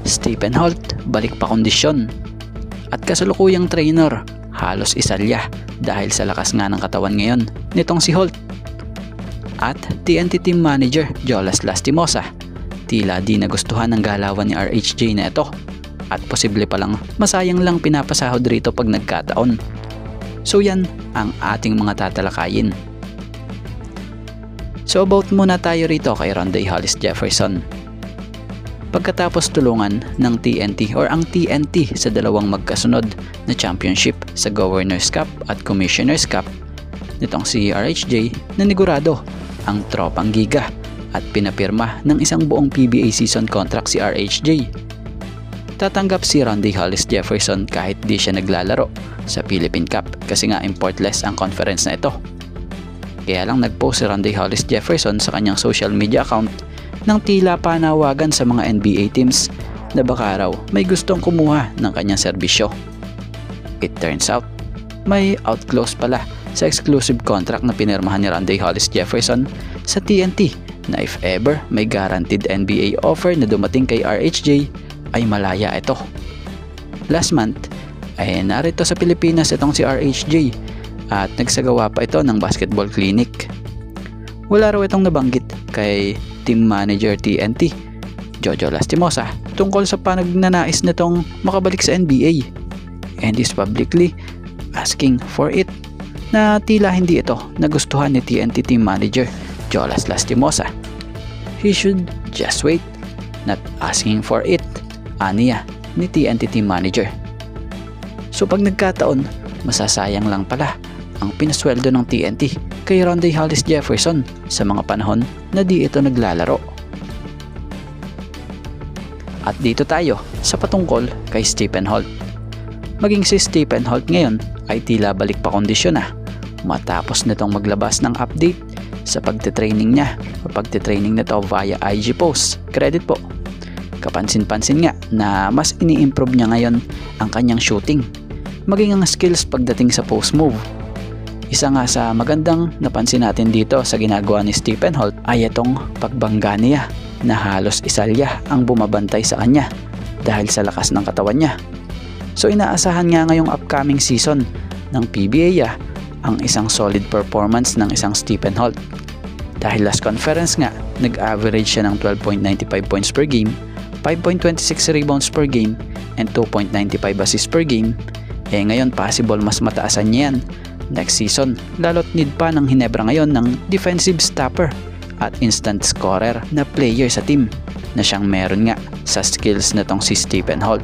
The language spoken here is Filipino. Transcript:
Stephen Holt balik pa kondisyon. At kasalukuyang trainer, halos isalya dahil sa lakas nga ng katawan ngayon nitong si Holt. At TNT Team Manager Jolas Lastimosa, tila di nagustuhan ng galawan ni RHJ na ito at posible palang masayang lang pinapasahod rito pag nagkataon. So yan ang ating mga tatalakayin. So about muna tayo rito kay Rondae Hollis Jefferson. Pagkatapos tulungan ng TNT or ang TNT sa dalawang magkasunod na championship sa Governors Cup at Commissioners Cup, nitong si RHJ nanigurado ang tropang giga at pinapirma ng isang buong PBA season contract si RHJ. Tatanggap si Rondae Hollis Jefferson kahit di siya naglalaro sa Philippine Cup kasi nga importless ang conference na ito. Kaya lang nagpost si Rondae Hollis Jefferson sa kanyang social media account ng tila panawagan sa mga NBA teams na baka raw may gustong kumuha ng kanyang serbisyo. It turns out, may outclose pala sa exclusive contract na pinirmahan ni Rondae Hollis Jefferson sa TNT na if ever may guaranteed NBA offer na dumating kay RHJ ay malaya ito. Last month ay narito sa Pilipinas itong si RHJ at nagsagawa pa ito ng basketball clinic. Wala raw itong nabanggit kay team manager TNT Jojo Lastimosa tungkol sa panagnanais nitong makabalik sa NBA, and is publicly asking for it, na tila hindi ito nagustuhan ni TNT team manager Jolas Lastimosa. He should just wait, not asking for it, aniya ni TNT team manager. So pag nagkataon, masasayang lang pala ang pinasweldo ng TNT kay Rondae Hollis Jefferson sa mga panahon na di ito naglalaro. At dito tayo sa patungkol kay Stephen Holt. Maging si Stephen Holt ngayon ay tila balik pa kondisyon na matapos nitong maglabas ng update sa pagtitraining niya o pagtitraining nito via IG post. Credit po. Kapansin-pansin nga na mas ini-improve niya ngayon ang kanyang shooting, maging ang skills pagdating sa post move. Isa nga sa magandang napansin natin dito sa ginagawa ni Stephen Holt ay itong pagbangga niya na halos isalya ang bumabantay sa kanya dahil sa lakas ng katawan niya. So inaasahan nga ngayong upcoming season ng PBA ang isang solid performance ng isang Stephen Holt. Dahil last conference nga, nag-average siya ng 12.95 points per game, 5.26 rebounds per game, and 2.95 assists per game. Ngayon possible mas mataasan niya yan next season, lalo't need pa ng Hinebra ngayon ng defensive stopper at instant scorer na player sa team na siyang meron nga sa skills na tong si Stephen Holt.